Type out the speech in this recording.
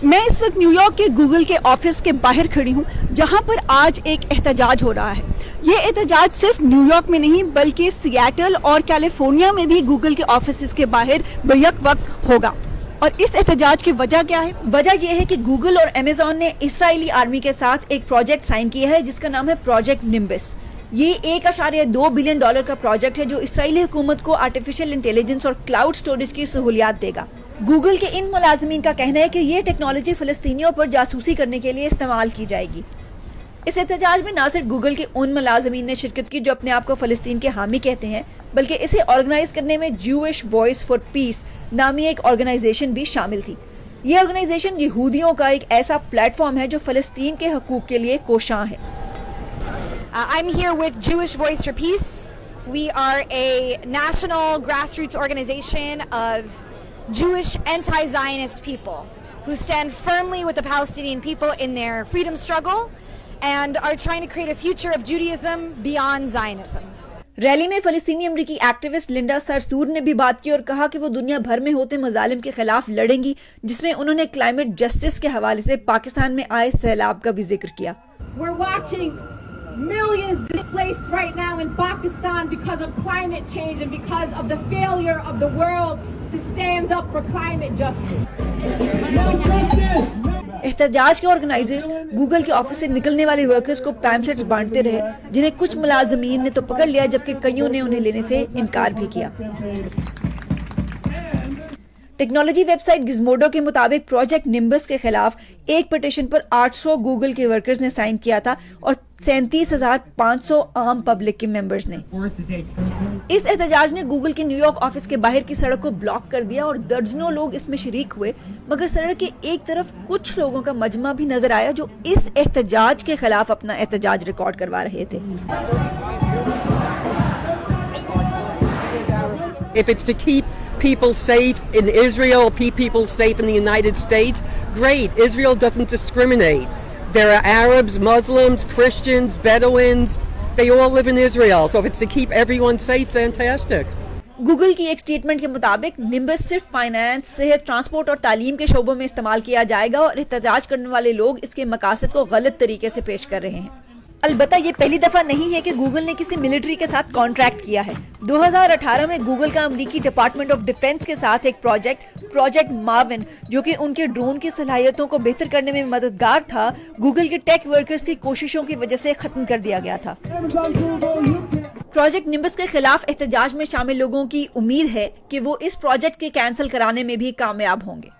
میں اس وقت new York کے گوگل کے آفس کے باہر کھڑی ہوں جہاں پر آج ایک احتجاج ہو رہا ہے۔ یہ احتجاج صرف نیو یارک میں نہیں بلکہ سیاٹل اور کیلیفورنیا میں بھی گوگل کے آفسز کے باہر بیک وقت ہوگا۔ اور اس احتجاج کی وجہ کیا ہے؟ وجہ یہ ہے کہ گوگل اور امیزون نے اسرائیلی آرمی کے ساتھ ایک پروجیکٹ سائن کیا ہے جس کا نام ہے پروجیکٹ نمبس۔ یہ $1.2 بلین کا پروجیکٹ ہے جو اسرائیلی حکومت کو آرٹیفیشل انٹیلیجنس اور کلاؤڈ سٹوریج کی سہولیات دے گا۔ گوگل کے ان ملازمین کا کہنا ہے کہ یہ ٹیکنالوجی فلسطینیوں پر جاسوسی کرنے کے لیے استعمال کی جائے گی۔ اس احتجاج میں نہ صرف گوگل کے ان ملازمین نے شرکت کی جو اپنے آپ کو فلسطین کے حامی کہتے ہیں بلکہ اسے آرگنائز کرنے میں جوش وائس فار پیس نامی ایک آرگنائزیشن بھی شامل تھی۔ یہ آرگنائزیشن یہودیوں کا ایک ایسا پلیٹ فارم ہے جو فلسطین کے حقوق کے لیے کوشاں ہے۔ I'm here with Jewish Voice for Peace. We are a national grassroots organization of Jewish anti-Zionist people who stand firmly with the Palestinian people in their freedom struggle and are trying to create a future of Judaism beyond Zionism. Rally میں فلسطینی امریکی activist Linda سرسور نے بھی بات کی اور کہا کہ وہ دنیا بھر میں ہوتے مظالم کے خلاف لڑیں گی، جس میں انہوں نے کلائمیٹ جسٹس کے حوالے سے پاکستان میں آئے سیلاب کا بھی ذکر کیا۔ We're watching millions displaced right now in Pakistan because of climate change and because of the failure of the world to stand up for climate justice. احتجاج کے آرگنائزرز گوگل کے آفس سے نکلنے والے ورکرز کو پیمفلیٹس بانٹتے رہے جنہیں کچھ ملازمین نے تو پکڑ لیا جبکہ کئیوں نے انہیں لینے سے انکار بھی کیا۔ ٹیکنالوجی ویب سائٹ گزموڈو کے مطابق پروجیکٹ نمبس کے خلاف ایک پٹیشن پر 800 گوگل کے ورکرز نے سائن کیا تھا اور 37,500 عام پبلک کے ممبرز نے۔ اس احتجاج نے گوگل کے نیو یارک آفس کے باہر کی سڑک کو بلاک کر دیا اور درجنوں لوگ اس میں شریک ہوئے، مگر سڑک کے ایک طرف کچھ لوگوں کا مجمع بھی نظر آیا جو اس احتجاج کے خلاف اپنا احتجاج ریکارڈ کروا رہے تھے۔ If it's to keep people safe in Israel, keep people safe in the United States, great. Israel doesn't discriminate. There are Arabs, Muslims, Christians, Bedouins. They all live in Israel. So if it's to keep everyone safe, fantastic. Google کی ایک statement کے مطابق نمبس صرف finance, صحت، transport اور تعلیم کے شعبوں میں استعمال کیا جائے گا اور احتجاج کرنے والے لوگ اس کے مقاصد کو غلط طریقے سے پیش کر رہے ہیں۔ البتہ یہ پہلی دفعہ نہیں ہے کہ گوگل نے کسی ملٹری کے ساتھ کانٹریکٹ کیا ہے۔ 2018 میں گوگل کا امریکی ڈپارٹمنٹ آف ڈیفنس کے ساتھ ایک پروجیکٹ ماون جو کہ ان کے ڈرون کی صلاحیتوں کو بہتر کرنے میں مددگار تھا، گوگل کے ٹیک ورکرز کی کوششوں کی وجہ سے ختم کر دیا گیا تھا۔ پروجیکٹ نمبس کے خلاف احتجاج میں شامل لوگوں کی امید ہے کہ وہ اس پروجیکٹ کے کینسل کرانے میں بھی کامیاب ہوں گے۔